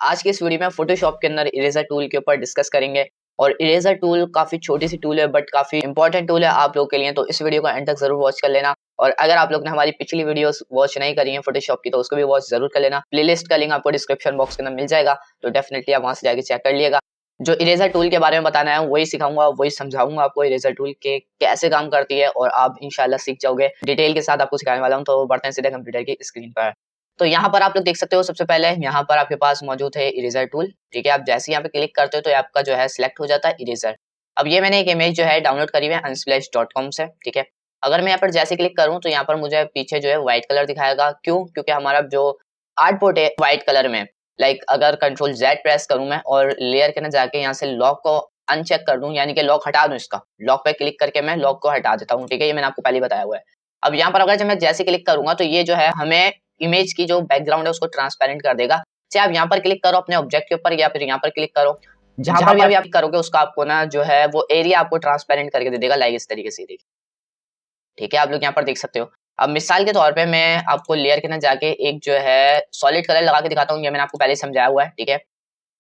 आज की इस वीडियो में फोटोशॉप के अंदर इरेजर टूल के ऊपर डिस्कस करेंगे। और इरेजर टूल काफी छोटी सी टूल है बट काफी इंपॉर्टेंट टूल है आप लोगों के लिए, तो इस वीडियो को एंड तक जरूर वॉच कर लेना। और अगर आप लोग ने हमारी पिछली वीडियोस वॉच नहीं करी है फोटोशॉप की तो उसको भी वॉच जरूर कर लेना। प्लेलिस्ट का लिंक आपको डिस्क्रिप्शन बॉक्स के अंदर मिल जाएगा, तो डेफिनेटली आप वहां से जाके चेक कर लिएगा। जो इरेजर टूल के बारे में बताना है वही सिखाऊंगा, वही समझाऊंगा आपको इरेजर टूल के कैसे काम करती है, और आप इंशाल्लाह सीख जाओगे। डिटेल के साथ आपको सिखाने वाला हूँ, तो बढ़ते हैं सीधे कंप्यूटर की स्क्रीन पर। तो यहाँ पर आप लोग देख सकते हो, सबसे पहले यहाँ पर आपके पास मौजूद है इरेजर टूल। ठीक है, आप जैसे यहाँ पे क्लिक करते हो तो आपका जो है सिलेक्ट हो जाता है इरेजर। अब ये मैंने एक इमेज जो है डाउनलोड करी हुई है unsplash.com से। ठीक है, अगर मैं यहाँ पर जैसे क्लिक करूँ तो यहाँ पर मुझे पीछे जो है व्हाइट कलर दिखाएगा। क्यों? क्योंकि हमारा जो आर्टबोर्ड है व्हाइट कलर में। लाइक अगर कंट्रोल Z प्रेस करूँ मैं और लेयर के ना जाके यहाँ से लॉक को अनचेक कर दूं, यानी कि लॉक हटा दूं, इसका लॉक पे क्लिक करके मैं लॉक को हटा देता हूँ। ठीक है, ये मैंने आपको पहले बताया हुआ है। अब यहाँ पर अगर जब मैं जैसे क्लिक करूंगा तो ये जो है हमें इमेज की जो बैकग्राउंड है उसको ट्रांसपेरेंट कर देगा। चाहे आप यहाँ पर क्लिक करो अपने ऑब्जेक्ट के ऊपर या फिर यहाँ पर क्लिक करो, जहां पर भी आप करोगे उसका आपको ना जो है वो एरिया आपको ट्रांसपेरेंट करके दे देगा, लाइक इस तरीके से। ठीक है, आप लोग यहाँ पर देख सकते हो। अब मिसाल के तौर पे मैं आपको लेयर के ना जाके एक जो है सॉलिड कलर लगा के दिखाता हूँ, ये मैंने आपको पहले समझाया हुआ है। ठीक है,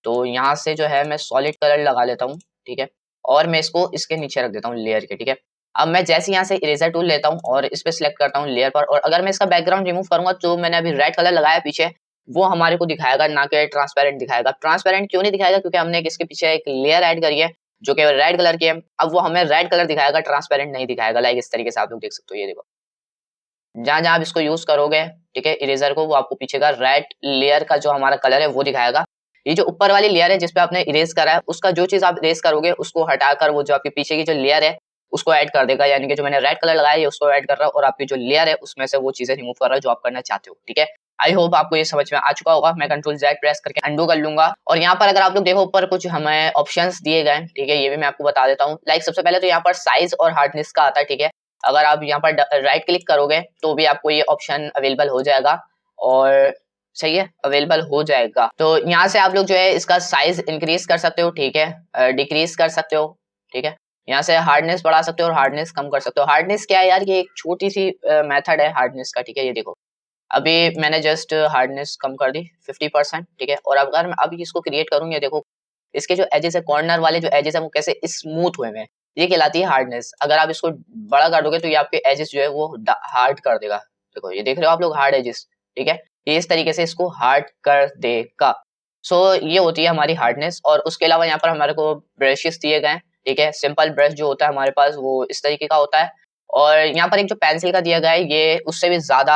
तो यहाँ से जो है मैं सॉलिड कलर लगा लेता हूँ। ठीक है, और मैं इसको इसके नीचे रख देता हूँ लेयर के। ठीक है, अब मैं जैसे यहाँ से इरेजर टूल लेता हूँ और इस पे सिलेक्ट करता हूँ लेयर पर, और अगर मैं इसका बैकग्राउंड रिमूव करूंगा तो मैंने अभी रेड कलर लगाया पीछे, वो हमारे को दिखाएगा, ना कि ट्रांसपेरेंट दिखाएगा। ट्रांसपेरेंट क्यों नहीं दिखाएगा? क्योंकि हमने इसके पीछे एक लेयर ऐड करी है जो कि रेड कलर की है। अब वो हमें रेड कलर दिखाएगा, ट्रांसपेरेंट नहीं दिखाएगा। लाइक इस तरीके से आप लोग देख सकते हो। ये देखो, जहां जहां आप इसको यूज करोगे, ठीक है, इरेजर को, वो आपको पीछे का रेड लेयर का जो हमारा कलर है वो दिखाएगा। ये जो ऊपर वाली लेयर है जिसपे आपने इरेज करा है, उसका जो चीज आप इरेज करोगे उसको हटाकर वो जो आपके पीछे की जो लेयर है उसको ऐड कर देगा। यानी कि जो मैंने रेड कलर लगाया है उसको ऐड कर रहा है, और आपकी जो लेयर है उसमें से वो चीजें रिमूव कर रहा है जो आप करना चाहते हो। ठीक है, आई होप आपको ये समझ में आ चुका होगा। मैं कंट्रोल Z प्रेस करके अंडू कर लूंगा, और यहाँ पर अगर आप लोग देखो ऊपर कुछ हमें ऑप्शंस दिए गए। ठीक है, ये भी मैं आपको बता देता हूँ। लाइक सबसे पहले तो यहाँ पर साइज और हार्डनेस का आता है। ठीक है, अगर आप यहाँ पर राइट क्लिक करोगे तो भी आपको ये ऑप्शन अवेलेबल हो जाएगा, और सही है, अवेलेबल हो जाएगा। तो यहाँ से आप लोग जो है इसका साइज इंक्रीज कर सकते हो। ठीक है, डिक्रीज कर सकते हो। ठीक है, यहाँ से हार्डनेस बढ़ा सकते हो और हार्डनेस कम कर सकते हो। हार्डनेस क्या है यार? ये एक छोटी सी मेथड है हार्डनेस का। ठीक है, ये देखो, अभी मैंने जस्ट हार्डनेस कम कर दी 50%। ठीक है, और अगर मैं अभी इसको क्रिएट करूँ, ये देखो इसके जो एजेस है, कॉर्नर वाले जो एजेस है वो कैसे स्मूथ हुए हैं, ये कहलाती है हार्डनेस। अगर आप इसको बड़ा कर दोगे तो ये आपके एजेस जो है वो हार्ड कर देगा। देखो, ये देख रहे हो आप लोग, हार्ड एजेस। ठीक है, ये इस तरीके से इसको हार्ड कर देगा। सो ये होती है हमारी हार्डनेस। और उसके अलावा यहाँ पर हमारे को ब्रशेस दिए गए हैं। ठीक है, सिंपल ब्रश जो होता है हमारे पास वो इस तरीके का होता है, और यहाँ पर एक जो पेंसिल का दिया गया है ये उससे भी ज्यादा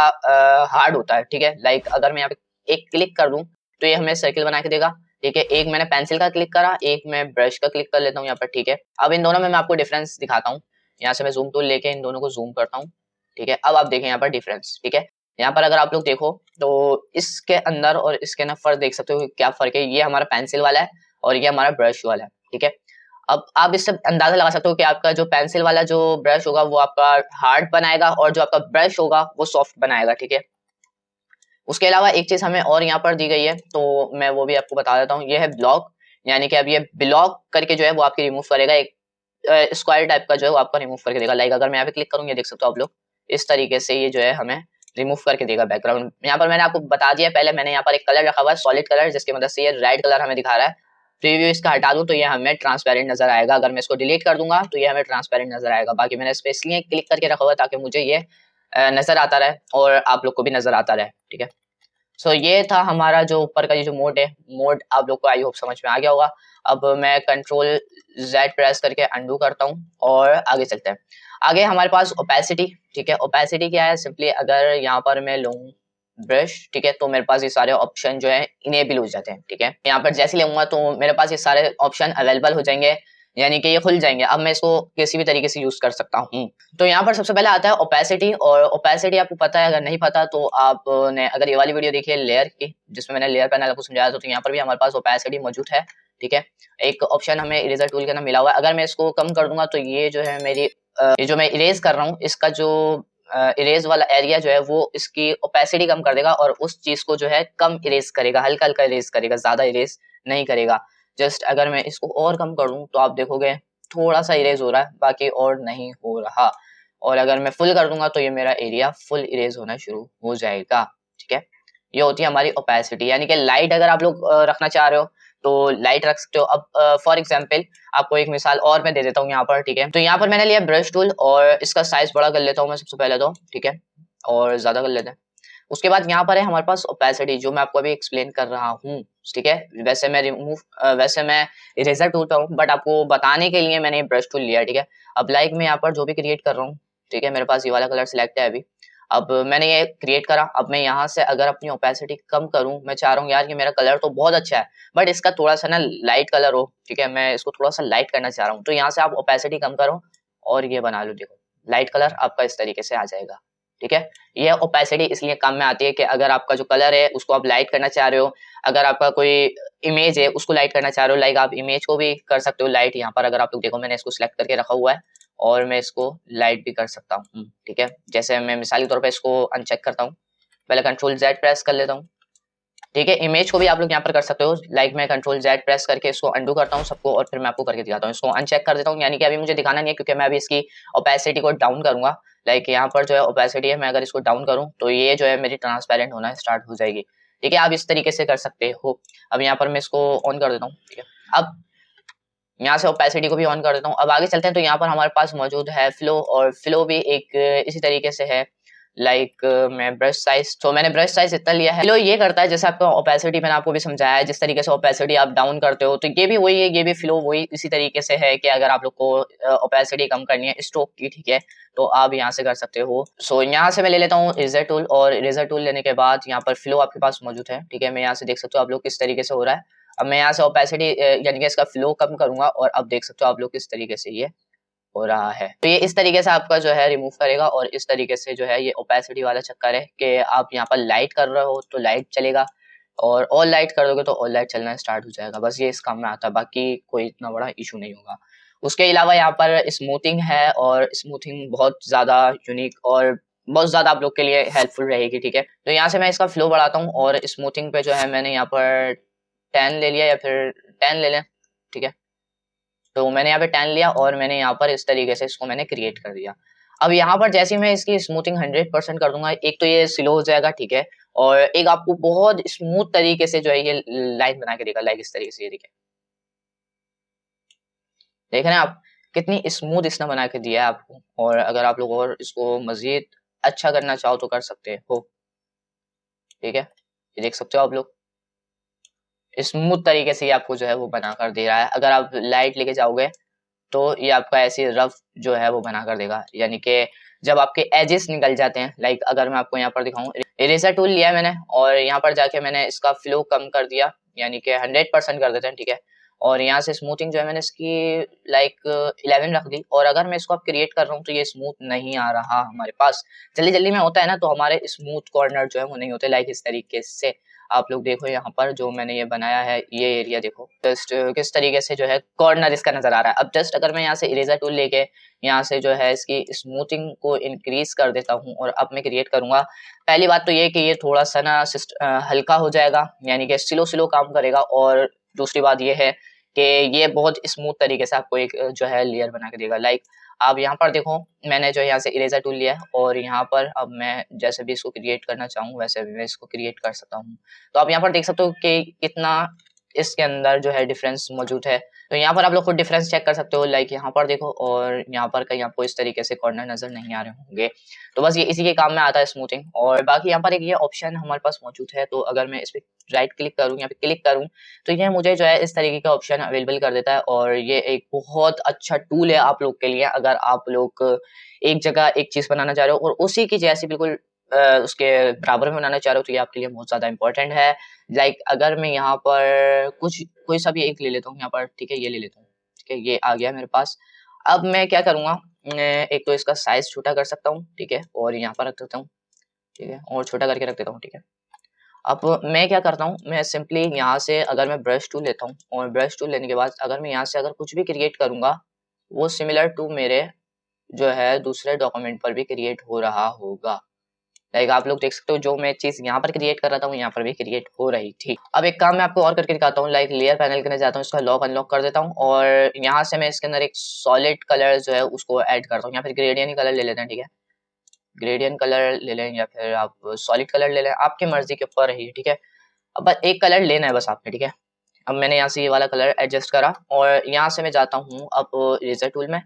हार्ड होता है। ठीक है, लाइक अगर मैं यहाँ पे एक क्लिक कर दूं तो ये हमें सर्किल बना के देगा। ठीक है, एक मैंने पेंसिल का क्लिक करा, एक मैं ब्रश का क्लिक कर लेता हूँ यहाँ पर। ठीक है, अब इन दोनों में मैं आपको डिफरेंस दिखाता हूँ। यहाँ से मैं जूम टूल लेके इन दोनों को जूम करता हूँ। ठीक है, अब आप देखें यहाँ पर डिफरेंस। ठीक है, यहाँ पर अगर आप लोग देखो तो इसके अंदर और इसके अंदर फर्क देख सकते हो क्या फर्क है। ये हमारा पेंसिल वाला है और ये हमारा ब्रश वाला है। ठीक है, अब आप इससे अंदाजा लगा सकते हो कि आपका जो पेंसिल वाला जो ब्रश होगा वो आपका हार्ड बनाएगा, और जो आपका ब्रश होगा वो सॉफ्ट बनाएगा। ठीक है, उसके अलावा एक चीज हमें और यहाँ पर दी गई है तो मैं वो भी आपको बता देता हूँ। ये है ब्लॉक, यानी कि अब ये ब्लॉक करके जो है वो आपकी रिमूव करेगा। एक स्क्वायर टाइप का जो है वो आपका रिमूव करके देगा। लाइक अगर मैं यहाँ पे क्लिक करूंगी, देख सकते हो आप लोग, इस तरीके से ये जो है हमें रिमूव करके देगा बैकग्राउंड। यहाँ पर मैंने आपको बता दिया पहले, मैंने यहाँ पर एक कलर रखा हुआ है सॉलिड कलर, जिसकी मदद से ये रेड कलर हमें दिखा रहा है। प्रीव्यू इसका हटा दूं तो ये हमें ट्रांसपेरेंट नजर आएगा। अगर मैं इसको डिलीट कर दूंगा तो ये हमें ट्रांसपेरेंट नजर आएगा। बाकी मैंने इस पे इसलिए क्लिक करके रखा हुआ है ताकि मुझे ये नजर आता रहे और आप लोग को भी नजर आता रहे। ठीक है, सो ये था हमारा जो ऊपर का ये जो मोड है, मोड आप लोग को आई होप समझ में आ गया होगा। अब मैं कंट्रोल Z प्रेस करके अंडू करता हूँ और आगे चलते हैं। आगे हमारे पास ओपेसिटी। ठीक है, ओपेसिटी क्या है? सिंपली अगर यहाँ पर मैं लूँ ब्रश, ठीक है, तो मेरे पास ये सारे ऑप्शन जो है इनेबल हो जाते हैं। ठीक है, यहाँ पर जैसे लूंगा तो मेरे पास ये सारे ऑप्शन अवेलेबल हो जाएंगे, यानी कि ये खुल जाएंगे। अब मैं इसको किसी भी तरीके से यूज कर सकता हूँ। तो यहाँ पर सबसे पहले आता है ओपेसिटी, और ओपेसिटी आपको पता है, अगर नहीं पता तो आपने अगर ये वाली वीडियो देखी है लेयर की, जिसमें मैंने लेयर पैनल आपको समझाया था, तो यहाँ पर भी हमारे पास ओपेसिटी मौजूद है। ठीक है, एक ऑप्शन हमें इरेजर टूल के अंदर मिला हुआ है। अगर मैं इसको कम कर दूंगा तो ये जो है मेरी ये जो मैं इरेज कर रहा हूँ इसका जो इरेज वाला एरिया जो है वो इसकी ओपेसिटी कम कर देगा, और उस चीज को जो है कम इरेज करेगा, हल्का हल्का इरेज करेगा, ज्यादा इरेज नहीं करेगा। जस्ट अगर मैं इसको और कम कर दूं तो आप देखोगे थोड़ा सा इरेज हो रहा है, बाकी और नहीं हो रहा। और अगर मैं फुल कर दूंगा तो ये मेरा एरिया फुल इरेज होना शुरू हो जाएगा। ठीक है, ये होती है हमारी ओपेसिटी, यानी कि लाइट अगर आप लोग रखना चाह रहे हो तो लाइट रख सकते हो। अब फॉर एग्जांपल आपको एक मिसाल और मैं दे देता हूँ यहाँ पर, ठीक है। तो यहाँ पर मैंने लिया ब्रश टूल और इसका साइज बड़ा कर लेता हूँ मैं सबसे पहले तो, ठीक है, और ज्यादा कर लेते हैं। उसके बाद यहाँ पर है हमारे पास ओपेसिटी, जो मैं आपको अभी एक्सप्लेन कर रहा हूँ, ठीक है। वैसे मैं इरेजर टूल पे हूँ, बट आपको बताने के लिए मैंने ब्रश टूल लिया, ठीक है। अब लाइक मैं यहाँ पर जो भी क्रिएट कर रहा हूँ, ठीक है, मेरे पास ये वाला कलर सिलेक्ट है अभी। अब मैंने ये क्रिएट करा, अब मैं यहाँ से अगर अपनी ओपेसिटी कम करूँ, मैं चाह रहा हूँ यार कि मेरा कलर तो बहुत अच्छा है बट इसका थोड़ा सा ना लाइट कलर हो, ठीक है, मैं इसको थोड़ा सा लाइट करना चाह रहा हूँ। तो यहाँ से आप ओपेसिटी कम करो और ये बना लो, देखो लाइट कलर आपका इस तरीके से आ जाएगा, ठीक है। ये ओपेसिटी इसलिए काम में आती है कि अगर आपका जो कलर है उसको आप लाइट करना चाह रहे हो, अगर आपका कोई इमेज है उसको लाइट करना चाह रहे हो, लाइक आप इमेज को भी कर सकते हो लाइट। यहाँ पर अगर आप लोग देखो मैंने इसको सिलेक्ट करके रखा हुआ है और मैं इसको लाइट भी कर सकता हूँ, ठीक है। जैसे मैं मिसाली तौर पर इसको अनचेक करता हूँ, पहले कंट्रोल जेड प्रेस कर लेता हूँ, ठीक है। इमेज को भी आप लोग यहाँ पर कर सकते हो, लाइक मैं कंट्रोल जेड प्रेस करके इसको अंडू करता हूँ सबको और फिर मैं आपको करके दिखाता हूँ। इसको अनचेक कर देता हूँ, यानी कि अभी मुझे दिखाना नहीं है क्योंकि मैं अभी इसकी ओपेसिटी को डाउन करूंगा। लाइक यहाँ पर जो है ओपेसिटी है, मैं अगर इसको डाउन करूँ तो ये जो है मेरी ट्रांसपेरेंट होना स्टार्ट हो जाएगी, ठीक है। आप इस तरीके से कर सकते हो। अब यहाँ पर मैं इसको ऑन कर देता हूँ, ठीक है। अब यहाँ से ओपेसिटी को भी ऑन कर देता हूँ। अब आगे चलते हैं, तो यहाँ पर हमारे पास मौजूद है फ्लो, और फ्लो भी एक इसी तरीके से है। लाइक मैं ब्रश साइज, तो मैंने ब्रश साइज इतना लिया है। फ्लो ये करता है जैसे आपको ओपेसिटी मैंने आपको भी समझाया है, जिस तरीके से ओपेसिटी आप डाउन करते हो तो ये भी वही है, ये भी फ्लो वही इसी तरीके से है कि अगर आप लोग को ओपेसिटी कम करनी है स्ट्रोक की, ठीक है, तो आप यहाँ से कर सकते हो। सो यहाँ से मैं ले लेता हूँ इरेजर टूल, और इरेजर टूल लेने के बाद यहाँ पर फ्लो आपके पास मौजूद है, ठीक है। मैं यहाँ से देख सकते हो आप लोग किस तरीके से हो रहा है। अब मैं यहाँ से ओपेसिटी यानी कि इसका फ्लो कम करूंगा और अब देख सकते हो आप लोग किस तरीके से ये हो रहा है। तो ये इस तरीके से आपका जो है रिमूव करेगा, और इस तरीके से जो है ये ओपेसिटी वाला चक्कर है कि आप यहाँ पर लाइट कर रहे हो तो लाइट चलेगा, और ऑल लाइट कर दोगे तो ऑल लाइट चलना स्टार्ट हो जाएगा। बस ये इस काम में आता है, बाकी कोई इतना बड़ा इशू नहीं होगा। उसके अलावा यहाँ पर स्मूथिंग है, और स्मूथिंग बहुत ज्यादा यूनिक और बहुत ज्यादा आप लोग के लिए हेल्पफुल रहेगी, ठीक है। तो यहाँ से मैं इसका फ्लो बढ़ाता हूँ, और स्मूथिंग पे जो है मैंने यहाँ पर 10 ले लिया, या फिर 10 ले लें, ठीक है। तो मैंने यहाँ पे 10 लिया और मैंने यहाँ पर इस तरीके से इसको मैंने क्रिएट कर दिया। अब यहाँ पर जैसे ही मैं इसकी स्मूथिंग 100% कर दूंगा, एक तो ये स्लो हो जाएगा, ठीक है, और एक आपको बहुत स्मूथ तरीके से जो है ये लाइन बना के देगा, लाइक इस तरीके से, ये देखिए, देख रहे हैं आप कितनी स्मूथ इसने बना के दिया है आपको। और अगर आप लोग और इसको मजीद अच्छा करना चाहो तो कर सकते हो, ठीक है। ये देख सकते हो आप लोग स्मूथ तरीके से ये आपको जो है वो बना कर दे रहा है। अगर आप लाइट लेके जाओगे तो ये आपका ऐसे रफ जो है वो बना कर देगा, यानी कि जब आपके एजेस निकल जाते हैं, लाइक अगर मैं आपको यहाँ पर दिखाऊं, इरेजर टूल लिया है मैंने और यहाँ पर जाके मैंने इसका फ्लो कम कर दिया, यानी कि 100% कर देते हैं, ठीक है। और यहाँ से स्मूथिंग जो है मैंने इसकी लाइक 11 रख दी, और अगर मैं इसको अब क्रिएट कर रहा हूँ तो ये स्मूथ नहीं आ रहा हमारे पास। जल्दी जल्दी में होता है ना, तो हमारे स्मूथ कॉर्नर जो है वो नहीं होते, लाइक इस तरीके से। आप लोग देखो यहाँ पर जो मैंने ये बनाया है, ये एरिया देखो जस्ट किस तरीके से जो है कॉर्नर इसका नजर आ रहा है। अब जस्ट अगर मैं यहाँ से इरेजर टूल लेके यहाँ से जो है इसकी स्मूथिंग को इंक्रीज कर देता हूँ और अब मैं क्रिएट करूंगा। पहली बात तो ये कि ये थोड़ा सा ना हल्का हो जाएगा, यानी कि स्लो स्लो काम करेगा, और दूसरी बात ये है कि ये बहुत स्मूथ तरीके से आपको एक जो है लेयर बना के देगा। लाइक आप यहाँ पर देखो मैंने जो यहाँ से इरेजर टूल लिया है, और यहाँ पर अब मैं जैसे भी इसको क्रिएट करना चाहूँ वैसे भी मैं इसको क्रिएट कर सकता हूँ। तो आप यहाँ पर देख सकते हो कि कितना इसके अंदर जो है डिफरेंस मौजूद है। तो यहाँ पर आप लोग खुद डिफरेंस चेक कर सकते हो, लाइक यहाँ पर देखो और यहाँ पर कहीं आपको इस तरीके से कॉर्नर नजर नहीं आ रहे होंगे। तो बस ये इसी के काम में आता है स्मूथिंग। और बाकी यहाँ पर एक ये ऑप्शन हमारे पास मौजूद है, तो अगर मैं इस पे राइट क्लिक करूँ, यहाँ पे क्लिक करूँ, तो ये मुझे जो है इस तरीके का ऑप्शन अवेलेबल कर देता है, और ये एक बहुत अच्छा टूल है आप लोग के लिए। अगर आप लोग एक जगह एक चीज बनाना चाह रहे हो और उसी की जैसी बिल्कुल उसके बराबर में बनाना चाह रहे हो, तो ये आपके लिए बहुत ज्यादा इंपॉर्टेंट है। लाइक अगर मैं यहाँ पर कुछ कोई सा भी एक ले लेता हूँ यहाँ पर, ठीक है, ये ले लेता हूँ, ठीक है, ये आ गया मेरे पास। अब मैं क्या करूंगा, एक तो इसका साइज छोटा कर सकता हूँ, ठीक है, और यहाँ पर रख देता हूँ, ठीक है, और छोटा करके रख देता हूँ, ठीक है। अब मैं क्या करता हूँ, मैं सिंपली यहाँ से अगर मैं ब्रश टूल लेता हूँ, और ब्रश टूल लेने के बाद अगर मैं यहाँ से अगर कुछ भी क्रिएट करूंगा, वो सिमिलर टू मेरे जो है दूसरे डॉक्यूमेंट पर भी क्रिएट हो रहा होगा। लाइक आप लोग देख सकते हो जो मैं चीज यहाँ पर क्रिएट कर रहा था वो यहाँ पर भी क्रिएट हो रही थी। अब एक काम मैं आपको और करके दिखाता हूँ, लाइक लेयर पैनल के अंदर जाता हूँ, इसका लॉक अनलॉक कर देता हूँ, और यहाँ से मैं इसके अंदर एक सॉलिड कलर जो है उसको ऐड करता हूँ। यहाँ पर ग्रेडियंट कलर ले लेते हैं, ठीक है, ग्रेडियंट कलर ले लें या फिर आप सॉलिड कलर ले लें, आपकी मर्जी के ऊपर है, ठीक है। अब बस एक कलर लेना है बस आपने, ठीक है। अब मैंने यहाँ से ये वाला कलर एडजस्ट करा और यहाँ से मैं जाता हूँ अब इरेजर टूल में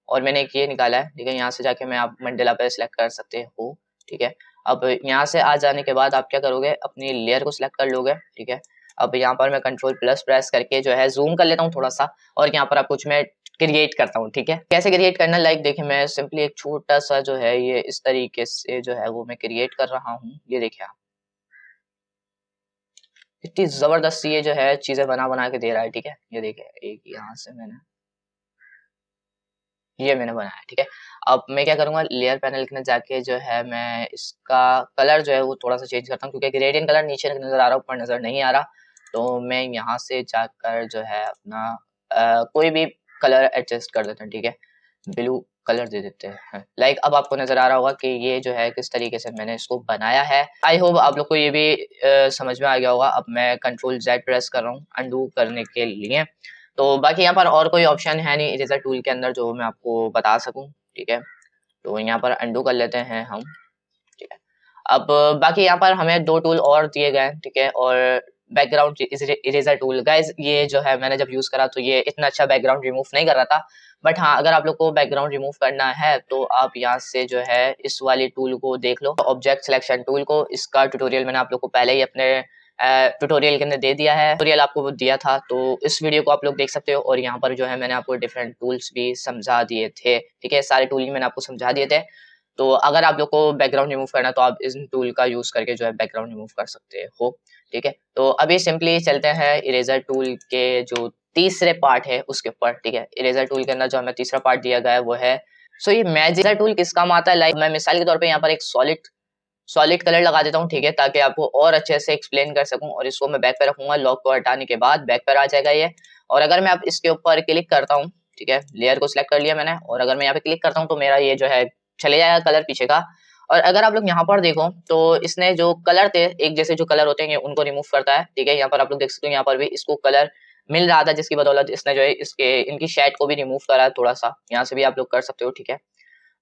और मैंने एक ये निकाला है, ठीक है। यहाँ से जाके मैं आप मंडेला पे सिलेक्ट कर सकते हो, ठीक है। अब यहाँ से आ जाने के बाद आप क्या करोगे, अपनी लेयर को सिलेक्ट कर लोगे, ठीक है। अब यहाँ पर मैं कंट्रोल प्लस प्रेस करके जो है जूम कर लेता हूँ थोड़ा सा और यहाँ पर आप कुछ मैं क्रिएट करता हूँ, ठीक है। कैसे क्रिएट करना, लाइक देखिए मैं सिंपली एक छोटा सा जो है ये इस तरीके से जो है वो मैं क्रिएट कर रहा हूँ। ये देखिए आप इतनी जबरदस्त ये जो है चीजें बना बना के दे रहा है, ठीक है। ये देखिए एक यहाँ से ये मैंने बनाया, ठीक है। अब मैं क्या करूंगा, लेयर पैनल के अंदर जाके जो है मैं इसका कलर जो है वो थोड़ा सा चेंज करता हूँ क्योंकि ग्रेडियंट कलर नीचे नजर आ रहा है, ऊपर नजर नहीं आ रहा। तो मैं यहाँ से जाकर जो है अपना कोई भी कलर एडजस्ट कर देता हूँ, ठीक है। ब्लू कलर दे देते हैं। लाइक अब आपको नजर आ रहा होगा कि ये जो है किस तरीके से मैंने इसको बनाया है। आई होप आप लोग को ये भी समझ में आ गया होगा। अब मैं कंट्रोल Z प्रेस कर रहा हूँ अनडू करने के लिए। तो बाकी यहाँ पर और कोई ऑप्शन है नहीं इरेजर टूल के अंदर जो मैं आपको बता सकूं, ठीक है। तो यहाँ पर अनडू कर लेते हैं हम, ठीक है। अब बाकी यहाँ पर हमें दो टूल और दिए गए हैं, ठीक है। और बैकग्राउंड इरेजर टूल गाइज ये जो है मैंने जब यूज करा तो ये इतना अच्छा बैकग्राउंड रिमूव नहीं कर रहा था। बट हाँ, अगर आप लोग को बैकग्राउंड रिमूव करना है तो आप यहाँ से जो है इस वाली टूल को देख लो, ऑब्जेक्ट सिलेक्शन टूल को। इसका ट्यूटोरियल मैंने आप लोग को पहले ही अपने ट्यूटोरियल के अंदर दे दिया है, ट्यूटोरियल आपको दिया था, तो इस वीडियो को आप लोग देख सकते हो। और यहाँ पर जो है मैंने आपको डिफरेंट टूल्स भी समझा दिए थे, ठीक है। सारे टूल मैंने आपको समझा दिए थे। तो अगर आप लोग को बैकग्राउंड रिमूव करना है तो आप इस टूल का यूज करके जो है बैकग्राउंड रिमूव कर सकते हो, ठीक है। तो अभी सिंपली चलते हैं इरेजर टूल के जो तीसरे पार्ट है उसके ऊपर, ठीक है। इरेजर टूल के अंदर जो हमें तीसरा पार्ट दिया गया है वो है ये मैजिक टूल किस काम आता है। लाइक मैं मिसाल के तौर पे यहाँ पर एक सॉलिड कलर लगा देता हूँ, ठीक है, ताकि आपको और अच्छे से एक्सप्लेन कर सकूं। और इसको मैं बैक पे रखूंगा, लॉक को हटाने के बाद बैक पर आ जाएगा ये। और अगर मैं अब इसके ऊपर क्लिक करता हूँ, ठीक है, लेयर को सिलेक्ट कर लिया मैंने, और अगर मैं यहाँ पे क्लिक करता हूँ तो मेरा ये जो है चले जाएगा कलर पीछे का। और अगर आप लोग यहाँ पर देखो तो इसने जो कलर थे, एक जैसे जो कलर होते हैं उनको रिमूव करता है, ठीक है। यहाँ पर आप लोग देख सकते हो, यहाँ पर भी इसको कलर मिल रहा था जिसकी बदौलत इसने जो है इनकी शेड को भी रिमूव करा है थोड़ा सा। यहाँ से भी आप लोग कर सकते हो, ठीक है।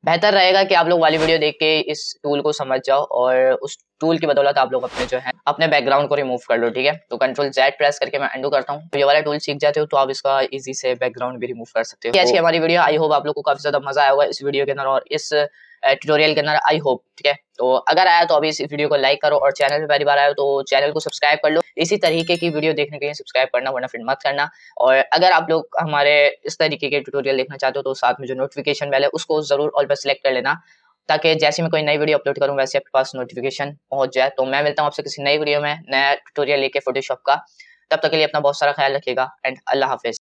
बेहतर रहेगा कि आप लोग वाली वीडियो देख के इस टूल को समझ जाओ और उस टूल की बदौलत आप लोग अपने जो है अपने बैकग्राउंड को रिमूव कर लो, ठीक है। तो कंट्रोल Z प्रेस करके मैं अंडू करता हूँ। तो ये वाला टूल सीख जाते हो तो आप इसका इजी से बैकग्राउंड भी रिमूव कर सकते हो। ऐसी हमारी वीडियो, आई होप आप लोग को काफी ज्यादा मजा आया होगा इस वीडियो के अंदर और इस ट्यूटोरियल के अंदर, आई होप, ठीक है। तो अगर आया तो अभी इस वीडियो को लाइक करो और चैनल पे पहली बार आया हो तो चैनल को सब्सक्राइब कर लो। इसी तरीके की वीडियो देखने के लिए सब्सक्राइब करना, वरना फिर मत करना। और अगर आप लोग हमारे इस तरीके के ट्यूटोरियल देखना चाहते हो तो साथ में जो नोटिफिकेशन बेल है उसको जरूर ऑल पर सिलेक्ट कर लेना, ताकि जैसे मैं कोई नई वीडियो अपलोड करूं वैसे आपके पास नोटिफिकेशन पहुंच जाए। तो मैं मिलता हूं आपसे किसी नई वीडियो में, नया ट्यूटोरियल लेके फोटोशॉप का। तब तक के लिए अपना बहुत सारा ख्याल रखिएगा एंड अल्लाह हाफिज।